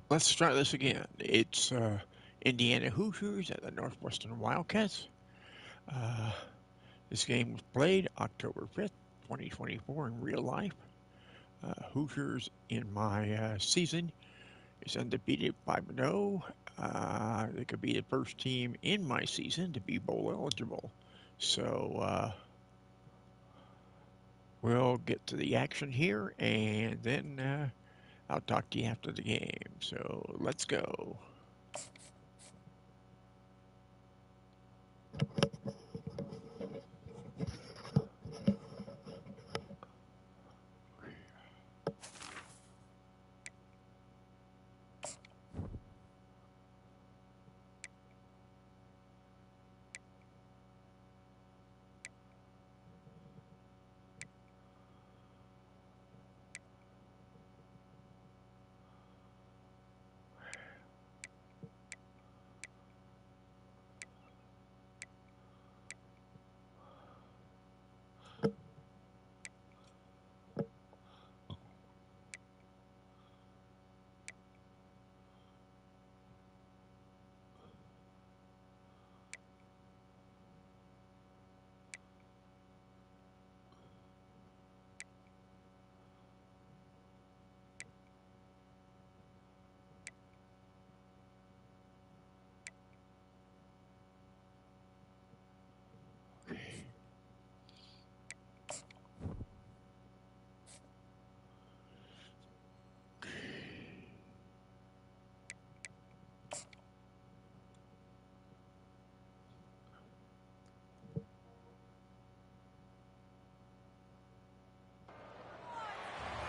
Let's try this again. It's Indiana Hoosiers at the Northwestern Wildcats. Uh, this game was played October 5th, 2024 in real life. Hoosiers in my season is undefeated 5-0. They could be the first team in my season to be bowl eligible. So we'll get to the action here, and then I'll talk to you after the game. So let's go.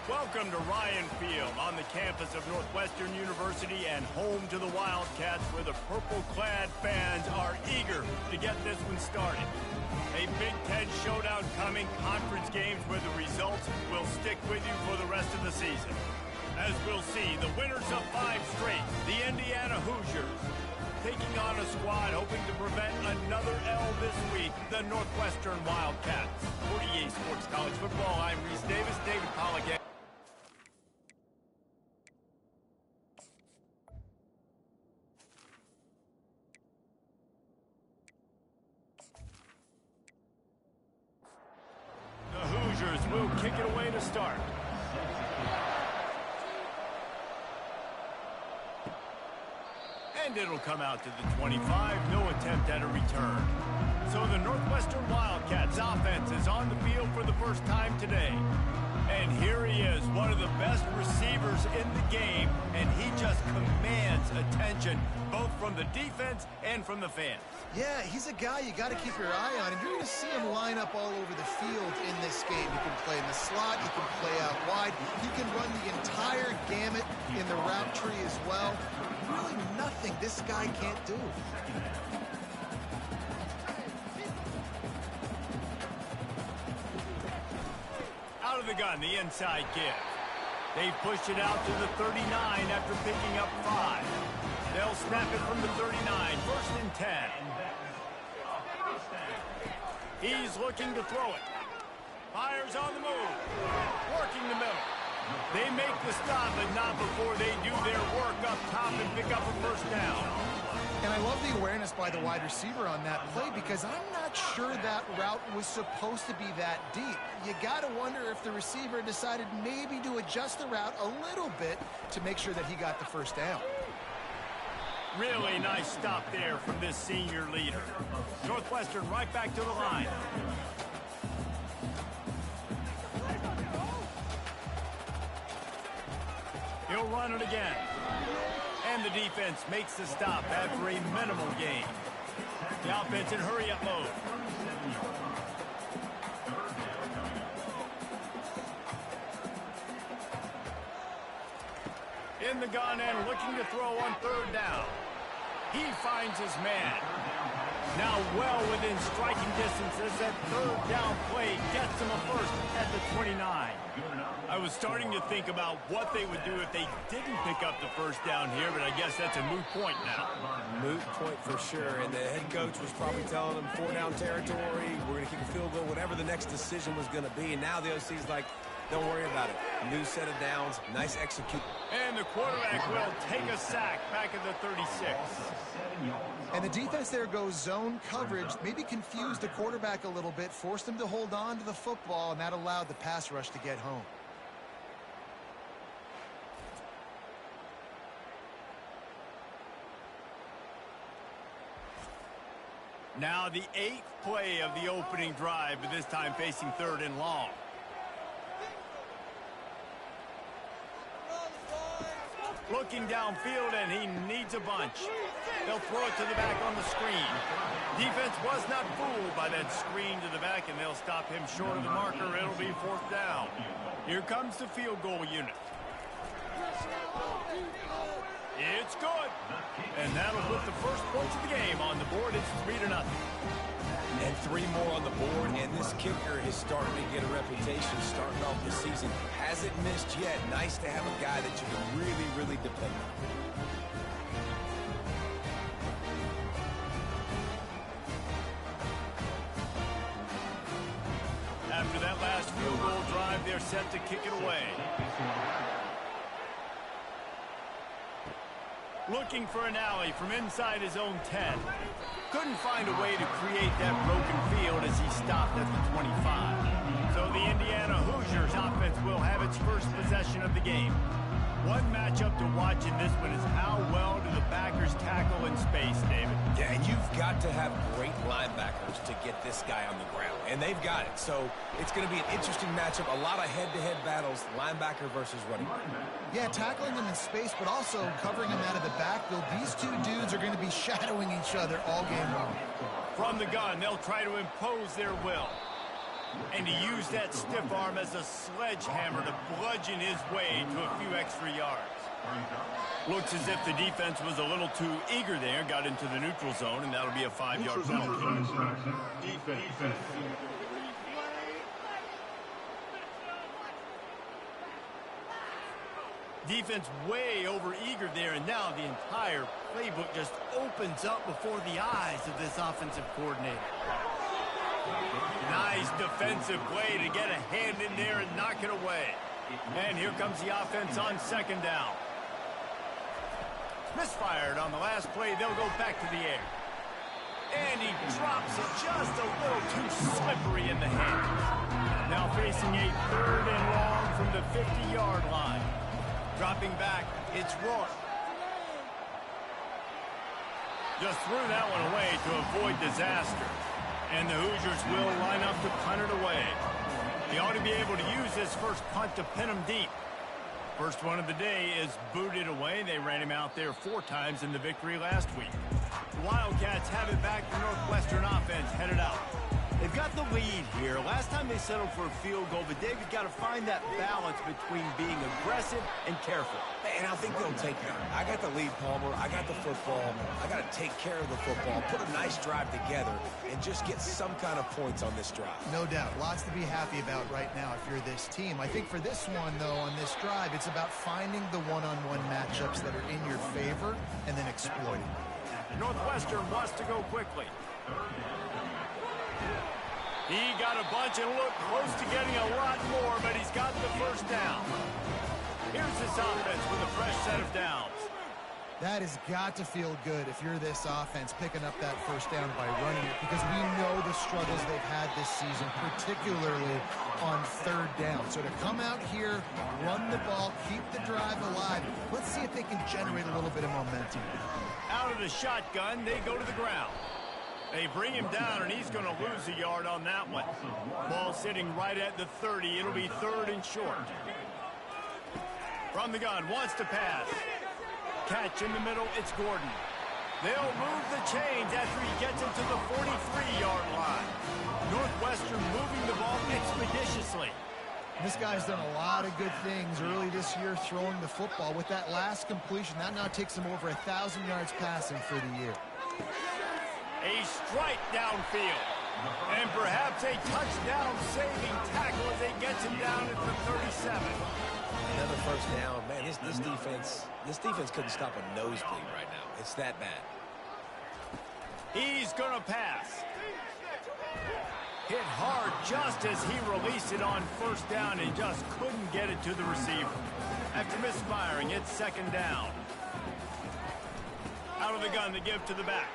Welcome to Ryan Field on the campus of Northwestern University and home to the Wildcats, where the purple-clad fans are eager to get this one started. A Big Ten showdown coming, conference games where the results will stick with you for the rest of the season. As we'll see, the winners of 5 straight, the Indiana Hoosiers, taking on a squad hoping to prevent another L this week, the Northwestern Wildcats. 48 Sports College Football, I'm Reese Davis, David Pollock. The Hoosiers will kick it away to start. And it'll come out to the 25, no attempt at a return. So the Northwestern Wildcats offense is on the field for the first time today. And here he is, one of the best receivers in the game, and he just commands attention, both from the defense and from the fans. Yeah, he's a guy you got to keep your eye on, and you're going to see him line up all over the field in this game. He can play in the slot, he can play out wide, he can run the entire gamut in the route tree as well. Really nothing this guy can't do. Out of the gun, the inside give. They push it out to the 39 after picking up 5. They'll snap it from the 39, 1st and 10. He's looking to throw it. Fires on the move. Working the middle. They make the stop, but not before they do their work up top and pick up a 1st down. And I love the awareness by the wide receiver on that play, because I'm not sure that route was supposed to be that deep. You got to wonder if the receiver decided maybe to adjust the route a little bit to make sure that he got the 1st down. Really nice stop there from this senior leader. Northwestern right back to the line. He'll run it again. And the defense makes the stop after a minimal gain. The offense in hurry-up mode. In the gun and looking to throw on 3rd down. He finds his man. Now well within striking distance as that 3rd down play gets him a 1st at the 29. I was starting to think about what they would do if they didn't pick up the 1st down here, but I guess that's a moot point now. Moot point for sure, and the head coach was probably telling them 4-down territory, we're going to kick a field goal, whatever the next decision was going to be. And now the OC's like, Don't worry about it. New set of downs, nice execute. And the quarterback will take a sack back at the 36. And the defense there goes zone coverage, maybe confused the quarterback a little bit, forced him to hold on to the football, and that allowed the pass rush to get home. Now the 8th play of the opening drive, but this time facing 3rd and long. Looking downfield, and he needs a bunch. They'll throw it to the back on the screen. Defense was not fooled by that screen to the back, and they'll stop him short of the marker. It'll be 4th down. Here comes the field goal unit. It's good. And that'll put the first points of the game on the board. It's 3-0. And 3 more on the board, and this kicker is starting to get a reputation starting off the season. Hasn't missed yet. Nice to have a guy that you can really, really depend on. After that last field goal drive, they're set to kick it away. Looking for an alley from inside his own 10. Couldn't find a way to create that broken field as he stopped at the 25. So the Indiana Hoosiers offense will have its first possession of the game. One matchup to watch in this one is how well do the backers tackle in space, David. Yeah, and you've got to have great linebackers to get this guy on the ground, and they've got it. So it's going to be an interesting matchup, a lot of head-to-head battles, linebacker versus running back. Yeah, tackling him in space, but also covering him out of the backfield. These two dudes are going to be shadowing each other all game long. From the gun, they'll try to impose their will. And to use that stiff arm as a sledgehammer to bludgeon his way to a few extra yards. Looks as if the defense was a little too eager there, got into the neutral zone, and that'll be a 5-yard penalty. Defense way over eager there, and now the entire playbook just opens up before the eyes of this offensive coordinator. Nice defensive play to get a hand in there and knock it away. And here comes the offense on 2nd down. Misfired on the last play. They'll go back to the air. And he drops it just a little too slippery in the hands. Now facing a 3rd and long from the 50-yard line. Dropping back, it's Rourke. Just threw that one away to avoid disaster. And the Hoosiers will line up to punt it away. He ought to be able to use this first punt to pin him deep. First one of the day is booted away. They ran him out there 4 times in the victory last week. The Wildcats have it back. The Northwestern offense headed out. They've got the lead here. Last time they settled for a field goal, but David got to find that balance between being aggressive and careful. And I think they'll take that. I got the lead, Palmer. I got the football. I got to take care of the football, put a nice drive together, and just get some kind of points on this drive. No doubt. Lots to be happy about right now if you're this team. I think for this one, though, on this drive, it's about finding the one-on-one matchups that are in your favor and then exploiting. Northwestern wants to go quickly. He got a bunch and looked close to getting a lot more, but he's got the first down. Here's this offense with a fresh set of downs. That has got to feel good if you're this offense picking up that first down by running it, because we know the struggles they've had this season, particularly on 3rd down. So to come out here, run the ball, keep the drive alive, let's see if they can generate a little bit of momentum. Out of the shotgun, they go to the ground. They bring him down, and he's going to lose a yard on that one. Ball sitting right at the 30. It'll be 3rd and short. From the gun, wants to pass. Catch in the middle, it's Gordon. They'll move the chains after he gets into the 43-yard line. Northwestern moving the ball expeditiously. This guy's done a lot of good things early this year throwing the football. With that last completion, that now takes him over 1,000 yards passing for the year. A strike downfield. And perhaps a touchdown-saving tackle as they gets him down at the 37. Another first down. Man, this defense couldn't stop a nosebleed right now. It's that bad. He's going to pass. Hit hard just as he released it on first down and just couldn't get it to the receiver. After misfiring, it's second down. Out of the gun to give to the back.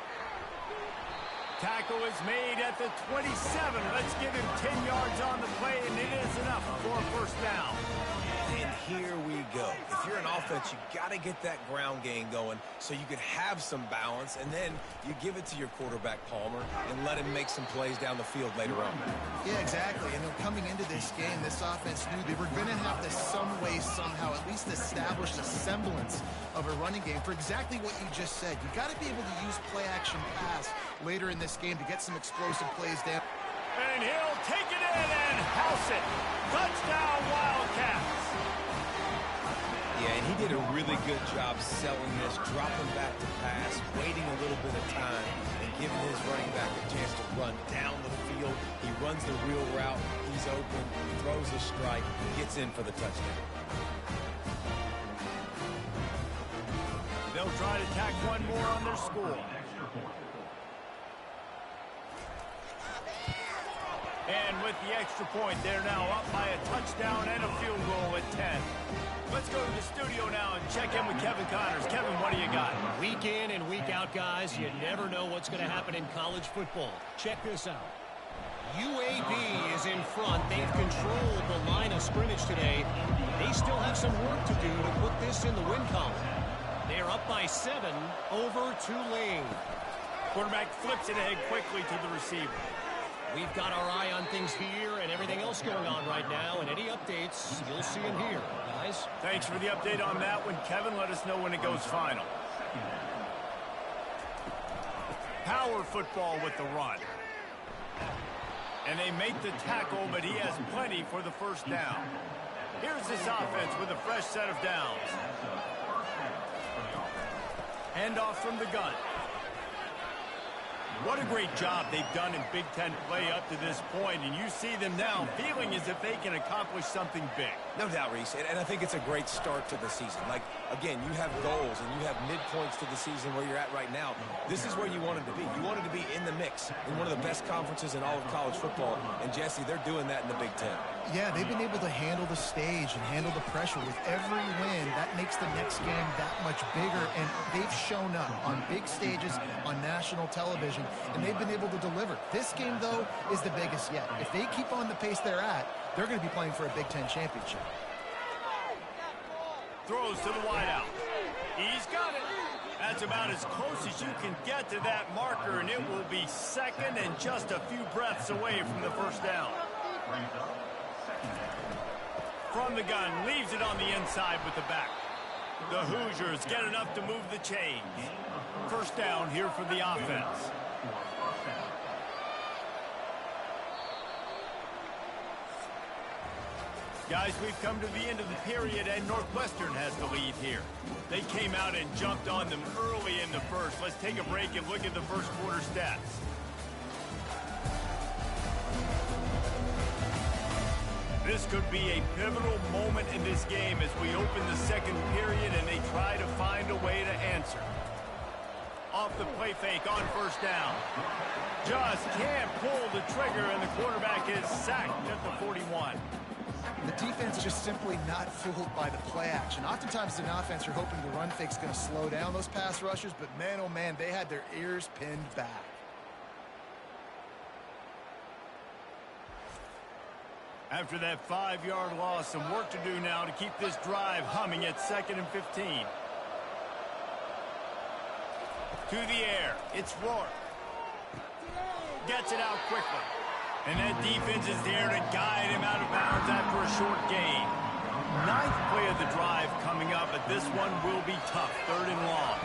Tackle is made at the 27. Let's give him 10 yards on the play, and it is enough for a first down. And here we go. If you're an offense, you got to get that ground game going so you can have some balance, and then you give it to your quarterback, Palmer, and let him make some plays down the field later on. Yeah, exactly. And then coming into this game, this offense knew they were going to have to some way, somehow, at least establish a semblance of a running game for exactly what you just said. You got to be able to use play-action pass later in this game to get some explosive plays down. And he'll take it in and house it. Touchdown, Wildcats. Yeah, and he did a really good job selling this, dropping back to pass, waiting a little bit of time, and giving his running back a chance to run down the field. He runs the real route. He's open, throws a strike, gets in for the touchdown. They'll try to tack one more on their score. And with the extra point, they're now up by a touchdown and a field goal at 10. Let's go to the studio now and check in with Kevin Connors. Kevin, what do you got? Week in and week out, guys, you never know what's going to happen in college football. Check this out. UAB is in front. They've controlled the line of scrimmage today. They still have some work to do to put this in the win column. They're up by 7 over Tulane. Quarterback flips it ahead quickly to the receiver. We've got our eye on things here and everything else going on right now, and any updates, you'll see them here, guys. Thanks for the update on that one, Kevin. Let us know when it goes final. Power football with the run. And they make the tackle, but he has plenty for the first down. Here's this offense with a fresh set of downs. Handoff from the gun. What a great job they've done in Big Ten play up to this point, and you see them now feeling as if they can accomplish something big. No doubt, Reese, and I think it's a great start to the season. Like, again, you have goals and you have midpoints to the season where you're at right now. This is where you wanted to be. You wanted to be in the mix in one of the best conferences in all of college football, and Jesse, they're doing that in the Big Ten. Yeah, they've been able to handle the stage and handle the pressure. With every win, that makes the next game that much bigger, and they've shown up on big stages on national television, and they've been able to deliver. This game, though, is the biggest yet. If they keep on the pace they're at, they're going to be playing for a Big Ten championship. Throws to the wideout. He's got it. That's about as close as you can get to that marker, and it will be second and just a few breaths away from the first down. From the gun, leaves it on the inside with the back. The Hoosiers get enough to move the chains. First down here for the offense. Guys, we've come to the end of the period, and Northwestern has the lead here. They came out and jumped on them early in the first. Let's take a break and look at the first quarter stats. This could be a pivotal moment in this game as we open the second period and they try to find a way to answer. Off the play fake on first down. Just can't pull the trigger, and the quarterback is sacked at the 41. The defense is just simply not fooled by the play action. Oftentimes, an offense, you're hoping the run fake's going to slow down those pass rushers, but man, oh man, they had their ears pinned back. After that 5-yard loss, some work to do now to keep this drive humming at 2nd and 15. To the air, it's Rourke. Gets it out quickly. And that defense is there to guide him out of bounds after a short gain. 9th play of the drive coming up, but this one will be tough, 3rd and long.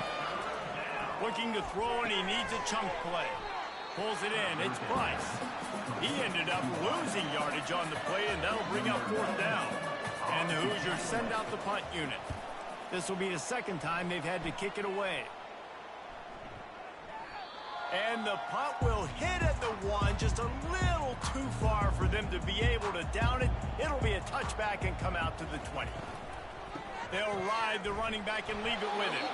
Looking to throw, and he needs a chunk play. Pulls it in, it's Price. He ended up losing yardage on the play, and that'll bring up 4th down. And the Hoosiers send out the punt unit. This will be the second time they've had to kick it away. And the punt will hit at the 1, just a little too far for them to be able to down it. It'll be a touchback and come out to the 20. They'll ride the running back and leave it with him.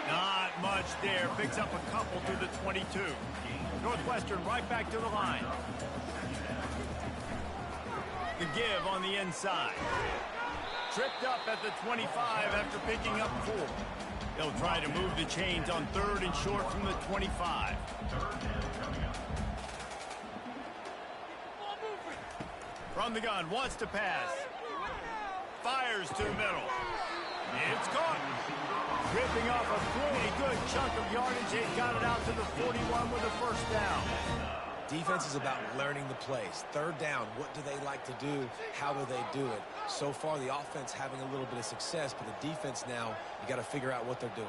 Not much there. Picks up a couple to the 22. Northwestern right back to the line. The give on the inside. Tripped up at the 25 after picking up 4. They'll try to move the chains on 3rd and short from the 25. From the gun, wants to pass. Fires to the middle. It's caught. Ripping off a pretty good chunk of yardage. They've got it out to the 41 with a first down. Defense is about learning the plays. 3rd down, what do they like to do? How do they do it? So far, the offense having a little bit of success, but the defense now, you got to figure out what they're doing.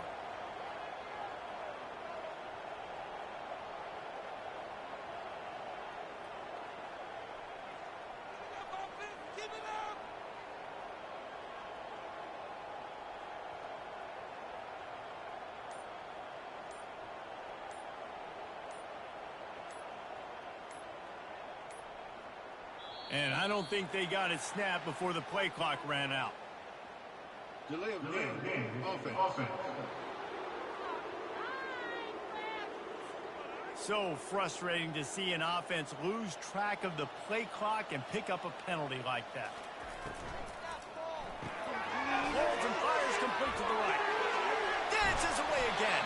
And I don't think they got it snapped before the play clock ran out. Delay of game. Offense. So frustrating to see an offense lose track of the play clock and pick up a penalty like that. Holds and fires complete to the right. Dances away again.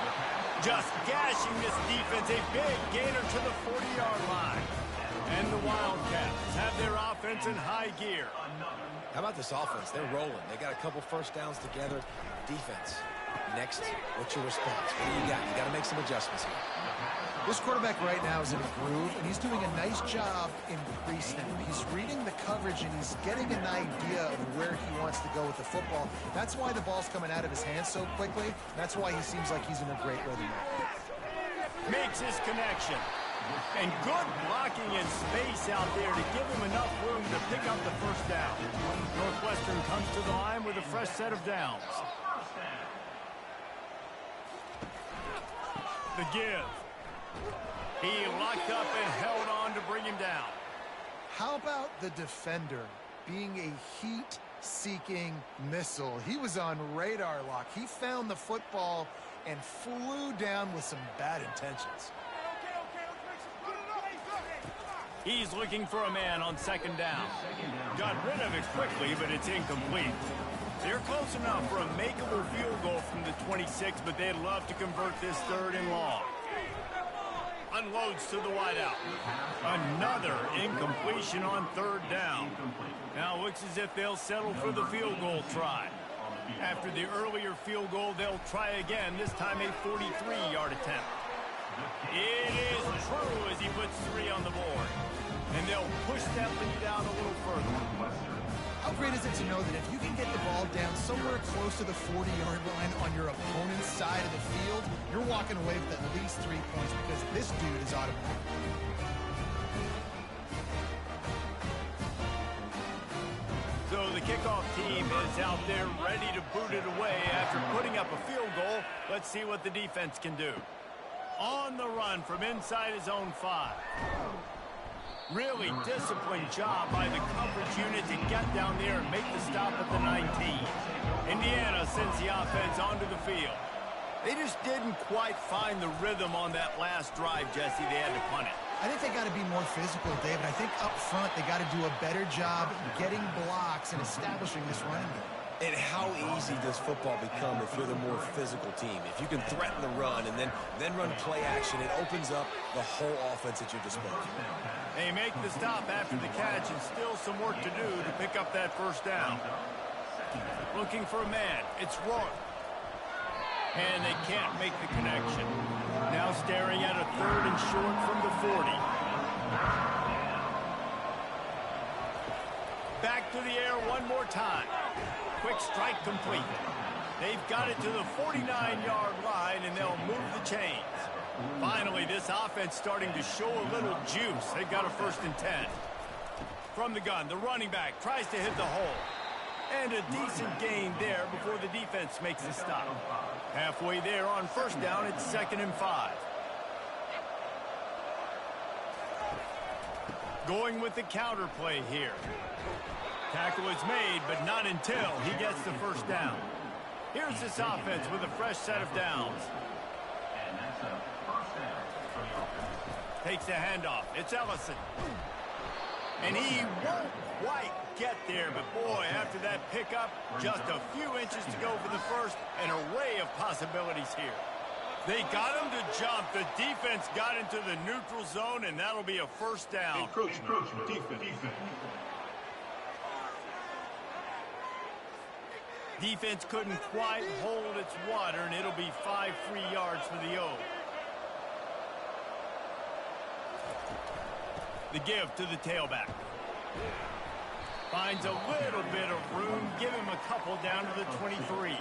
Just gashing this defense. A big gainer to the 40-yard line. And the Wildcats have their offense in high gear. How about this offense? They're rolling. They got a couple first downs together. Defense. Next, what's your response? What do you got? You got to make some adjustments here. This quarterback right now is in a groove, and he's doing a nice job in pre-snap. He's reading the coverage, and he's getting an idea of where he wants to go with the football. That's why the ball's coming out of his hands so quickly. That's why he seems like he's in a great rhythm. Makes his connection. And good blocking in space out there to give him enough room to pick up the first down. Northwestern comes to the line with a fresh set of downs. The give. He locked up and held on to bring him down. How about the defender being a heat-seeking missile? He was on radar lock. He found the football and flew down with some bad intentions. He's looking for a man on 2nd down. Got rid of it quickly, but it's incomplete. They're close enough for a makeable field goal from the 26, but they'd love to convert this 3rd and long. Unloads to the wideout. Another incompletion on 3rd down. Now looks as if they'll settle for the field goal try. After the earlier field goal, they'll try again, this time a 43-yard attempt. It is true as he puts 3 on the board. And they'll push that lead out a little further. How great is it to know that if you can get the ball down somewhere close to the 40-yard line on your opponent's side of the field, you're walking away with at least 3 points because this dude is automatic. So the kickoff team is out there ready to boot it away after putting up a field goal. Let's see what the defense can do. On the run from inside his own 5. Really disciplined job by the coverage unit to get down there and make the stop at the 19. Indiana sends the offense onto the field. They just didn't quite find the rhythm on that last drive, Jesse. They had to punt it. I think they got to be more physical, David. I think up front they got to do a better job getting blocks and establishing this running game. And how easy does football become if you're the more physical team? If you can threaten the run and then run play action, it opens up the whole offense at your disposal. They make the stop after the catch and still some work to do to pick up that first down. Looking for a man. It's Rourke. And they can't make the connection. Now staring at a 3rd and short from the 40. Back to the air one more time. Quick strike complete. They've got it to the 49-yard line, and they'll move the chains. Finally, this offense starting to show a little juice. They've got a 1st and 10. From the gun, the running back tries to hit the hole. And a decent gain there before the defense makes the stop. Halfway there on 1st down, it's 2nd and 5. Going with the counter play here. Tackle is made, but not until he gets the first down. Here's this offense with a fresh set of downs. Takes the handoff. It's Ellison. And he won't quite get there, but boy, after that pickup, just a few inches to go for the first, an array of possibilities here. They got him to jump. The defense got into the neutral zone, and that'll be a first down. Encroachment. Defense. Defense couldn't quite hold its water, and it'll be 5 free yards for the O. The give to the tailback. Finds a little bit of room. Give him a couple down to the 23.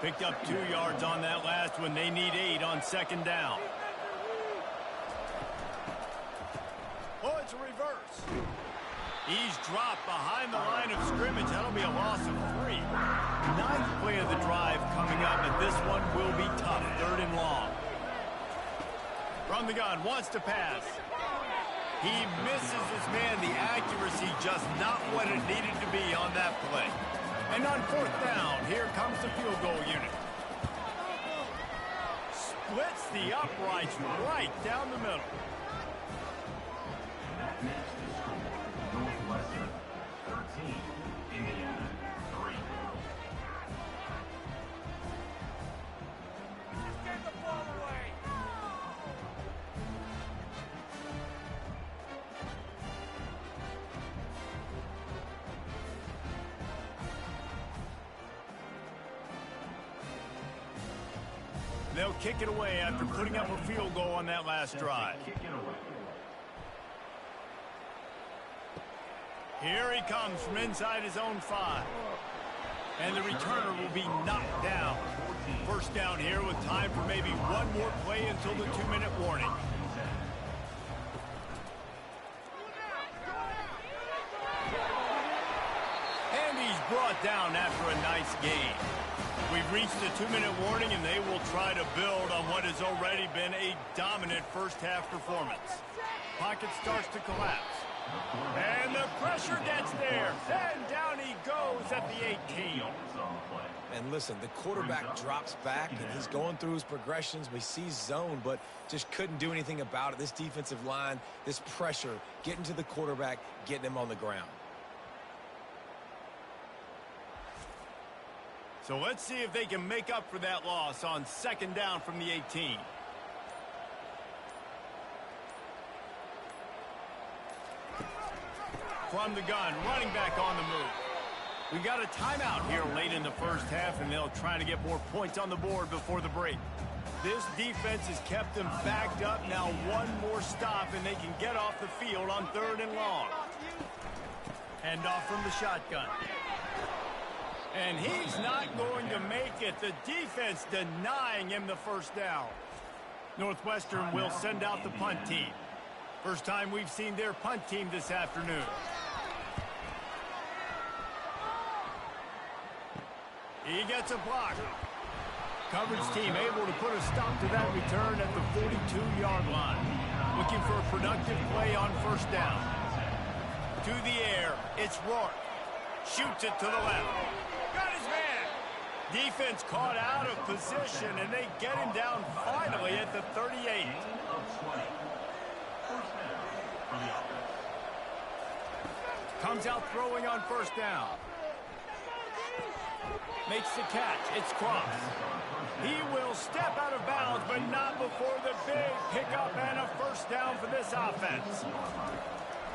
Picked up 2 yards on that last one. They need 8 on second down. Oh, it's a reverse. He's dropped behind the line of scrimmage. That'll be a loss of 3. 9th play of the drive coming up, and this one will be tough. 3rd and long. From the gun, wants to pass. He misses his man. The accuracy just not what it needed to be on that play. And on 4th down, here comes the field goal unit. Splits the uprights right down the middle. Northwestern 13, Indiana 3. Get the ball away. They'll kick it away after putting up a field goal on that last drive. Here he comes from inside his own 5. And the returner will be knocked down. First down here with time for maybe one more play until the 2-minute warning. And he's brought down after a nice gain. We've reached the 2-minute warning, and they will try to build on what has already been a dominant first-half performance. Pocket starts to collapse. And the pressure gets there. And down he goes at the 18. And listen, the quarterback drops back, and he's going through his progressions. We see zone, but just couldn't do anything about it. This defensive line, this pressure, getting to the quarterback, getting him on the ground. So let's see if they can make up for that loss on second down from the 18. From the gun, running back on the move. We got a timeout here late in the first half, and they'll try to get more points on the board before the break. This defense has kept them backed up. Now one more stop, and they can get off the field on 3rd and long. Hand off from the shotgun. And he's not going to make it. The defense denying him the first down. Northwestern will send out the punt team. First time we've seen their punt team this afternoon. He gets a block. Coverage team able to put a stop to that return at the 42-yard line. Looking for a productive play on first down. To the air, it's Rourke. Shoots it to the left. Got his man. Defense caught out of position, and they get him down finally at the 38. Comes out throwing on first down. Makes the catch. It's Cross. He will step out of bounds, but not before the big pickup and a first down for this offense.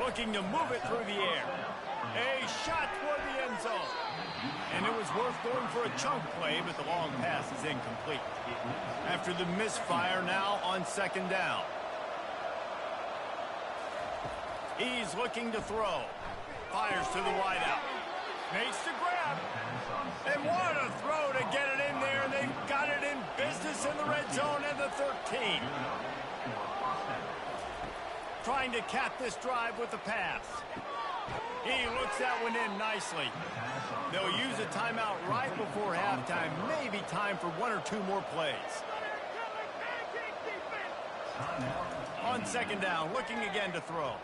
Looking to move it through the air. A shot toward the end zone. And it was worth going for a chunk play, but the long pass is incomplete. After the misfire, now on second down. He's looking to throw. Fires to the wideout. Makes the grab. And what a throw to get it in there. And they've got it in business in the red zone at the 13. Trying to cap this drive with the pass. He looks that one in nicely. They'll use a timeout right before halftime. Maybe time for 1 or 2 more plays. On second down, looking again to throw.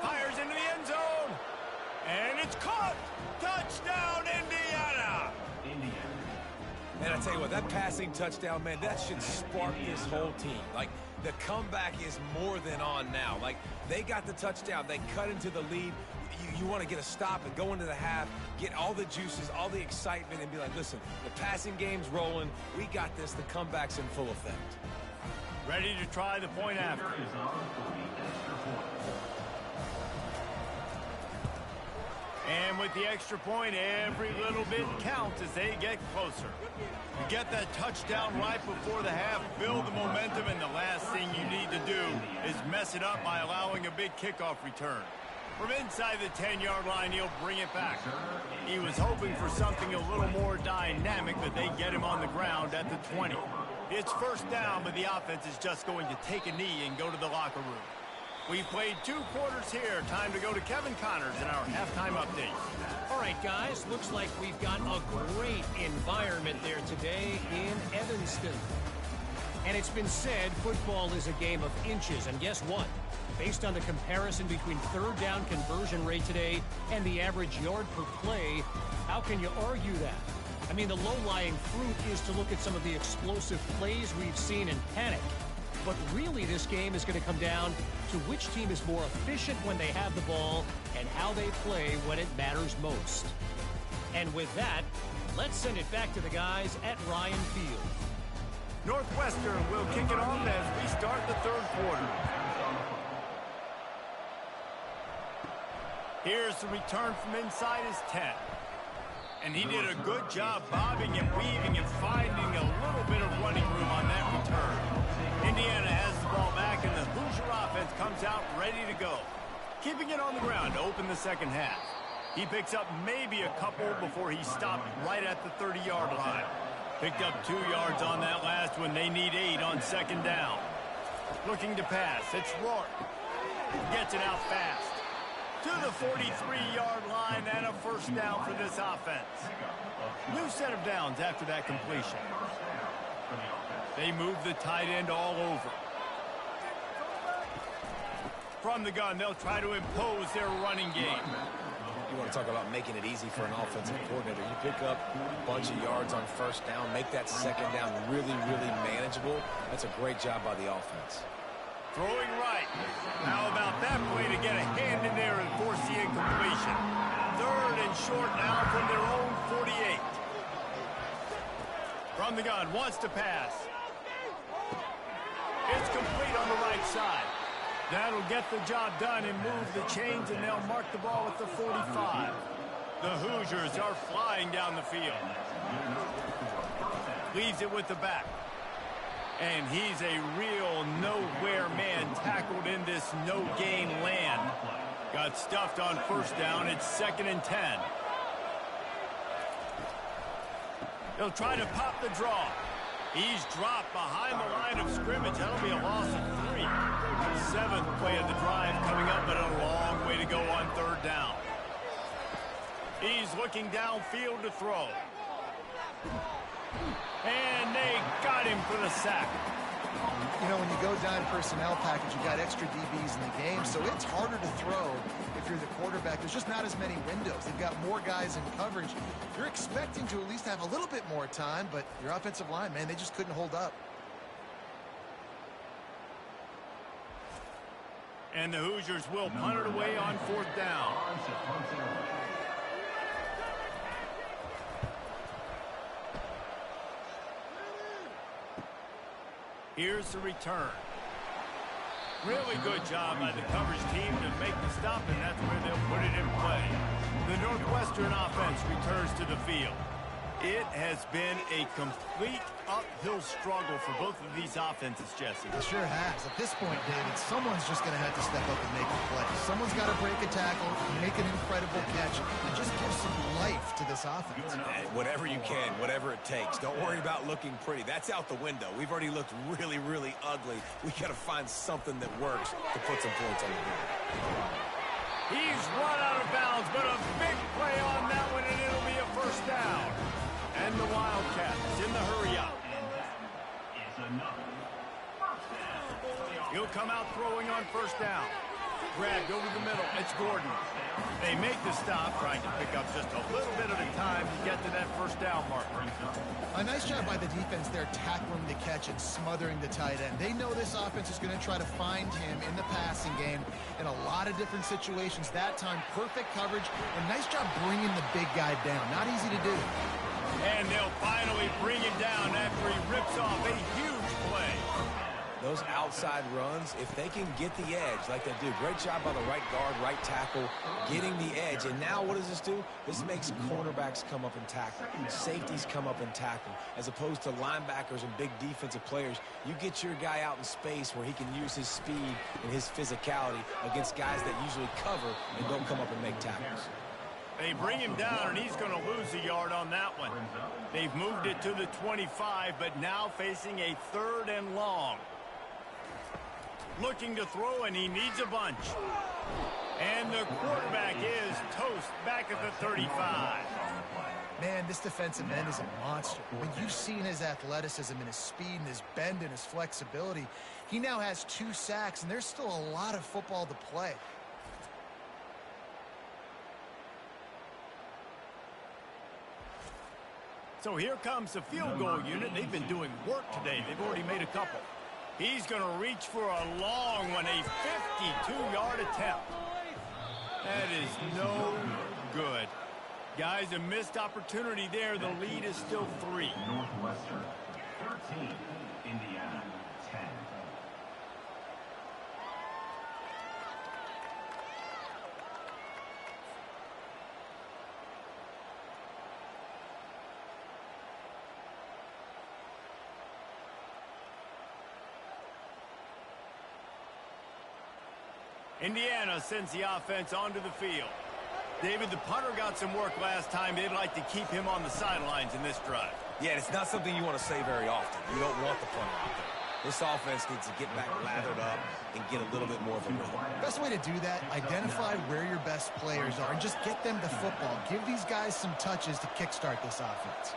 Fires into the end zone. And it's caught. Touchdown, Indiana. And I tell you what, that passing touchdown, man, that should spark this whole team. Like, the comeback is more than on now. Like, they got the touchdown. They cut into the lead. You want to get a stop and go into the half, get all the juices, all the excitement, and be like, listen, the passing game's rolling. We got this. The comeback's in full effect. Ready to try the point after. And with the extra point, every little bit counts as they get closer. You get that touchdown right before the half, build the momentum, and the last thing you need to do is mess it up by allowing a big kickoff return. From inside the 10-yard line, he'll bring it back. He was hoping for something a little more dynamic, but they get him on the ground at the 20. It's first down, but the offense is just going to take a knee and go to the locker room. We played 2 quarters here. Time to go to Kevin Connors in our halftime update. All right, guys, looks like we've got a great environment there today in Evanston. And it's been said football is a game of inches, and guess what? Based on the comparison between third down conversion rate today and the average yard per play, how can you argue that? I mean, the low-lying fruit is to look at some of the explosive plays we've seen in panic. But really, this game is going to come down to which team is more efficient when they have the ball and how they play when it matters most. And with that, let's send it back to the guys at Ryan Field. Northwestern will kick it off as we start the third quarter. Here's the return from inside his 10. And he did a good job bobbing and weaving and finding a little bit of running room on that return. Indiana has the ball back, and the Hoosier offense comes out ready to go. Keeping it on the ground to open the second half. He picks up maybe a couple before he stopped right at the 30-yard line. Picked up 2 yards on that last one. They need 8 on second down. Looking to pass. It's Rourke. Gets it out fast. To the 43-yard line and a first down for this offense. New set of downs after that completion. They move the tight end all over. From the gun, they'll try to impose their running game. You want to talk about making it easy for an offensive coordinator. You pick up a bunch of yards on first down, make that second down really, really manageable. That's a great job by the offense. Throwing right. How about that play to get a hand in there and force the incompletion? Third and short now from their own 48. From the gun, wants to pass. It's complete on the right side. That'll get the job done and move the chains, and they'll mark the ball at the 45. The Hoosiers are flying down the field. Leaves it with the back. And he's a real nowhere man tackled in this no-gain land. Got stuffed on first down. It's 2nd and 10. They'll try to pop the draw. He's dropped behind the line of scrimmage. That'll be a loss of 3. 7th play of the drive coming up, but a long way to go on third down. He's looking downfield to throw. And they got him for the sack. You know, when you go dime personnel package, you got extra DBs in the game, so it's harder to throw if you're the quarterback. There's just not as many windows. They've got more guys in coverage. You're expecting to at least have a little bit more time, but your offensive line, man, they just couldn't hold up. And the Hoosiers will punt it away on fourth down. Here's the return. Really good job by the coverage team to make the stop, and that's where they'll put it in play. The Northwestern offense returns to the field. It has been a complete uphill struggle for both of these offenses, Jesse. It sure has. At this point, David, someone's just going to have to step up and make a play. Someone's got to break a tackle, make an incredible catch, and just give some life to this offense. Whatever you can, whatever it takes. Don't worry about looking pretty. That's out the window. We've already looked really, really ugly. We got to find something that works to put some points on the board. He's run out of bounds, but a big play on that one, and it'll be a first down. And the Wildcats in the hurry-up. He'll come out throwing on first down. Grabbed over the middle. It's Gordon. They make the stop, trying to pick up just a little bit at a time to get to that first down marker. A nice job by the defense there, tackling the catch and smothering the tight end. They know this offense is going to try to find him in the passing game in a lot of different situations. That time, perfect coverage, and nice job bringing the big guy down. Not easy to do. And they'll finally bring him down after he rips off a huge play. Those outside runs, if they can get the edge like they do, great job by the right guard, right tackle, getting the edge. And now what does this do? This makes cornerbacks come up and tackle, safeties come up and tackle, as opposed to linebackers and big defensive players. You get your guy out in space where he can use his speed and his physicality against guys that usually cover and don't come up and make tackles. They bring him down, and he's going to lose a yard on that one. They've moved it to the 25, but now facing a 3rd and long. Looking to throw, and he needs a bunch. And the quarterback is toast back at the 35. Man, this defensive end is a monster. When you've seen his athleticism and his speed and his bend and his flexibility, he now has 2 sacks, and there's still a lot of football to play. So here comes the field goal unit. They've been doing work today. They've already made a couple. He's going to reach for a long one, a 52-yard attempt. That is no good. Guys, a missed opportunity there. The lead is still 3. Northwestern 13, Indiana 10. Indiana sends the offense onto the field. David, the punter got some work last time. They'd like to keep him on the sidelines in this drive. Yeah, it's not something you want to say very often. You don't want the punter out there. This offense needs to get back lathered up and get a little bit more of a rhythm. Best way to do that, identify where your best players are and just get them the football. Give these guys some touches to kickstart this offense.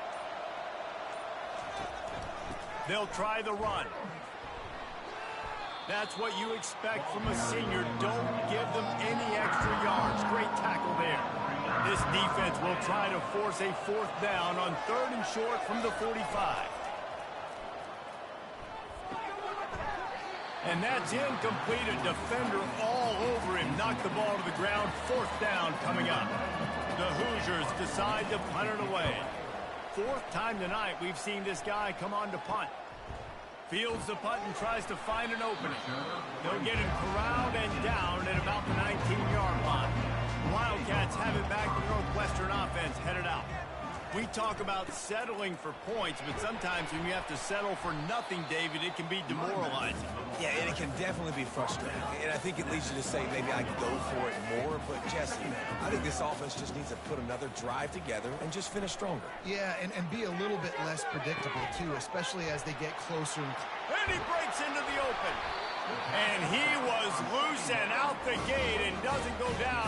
They'll try the run. That's what you expect from a senior. Don't give them any extra yards. Great tackle there. This defense will try to force a 4th down on 3rd and short from the 45. And that's incomplete. A defender all over him. Knocked the ball to the ground. 4th down coming up. The Hoosiers decide to punt it away. 4th time tonight we've seen this guy come on to punt. Fields the punt and tries to find an opening. They'll get him corralled and down at about the 19-yard line. Wildcats have it back. The Northwestern offense headed out. We talk about settling for points, but sometimes when you have to settle for nothing, David, it can be demoralizing. Yeah, and it can definitely be frustrating. And I think it leads you to say maybe I could go for it more. But, Jesse, I think this offense just needs to put another drive together and just finish stronger. Yeah, and be a little bit less predictable, too, especially as they get closer. And he breaks into the open. And he was loose and out the gate and doesn't go down.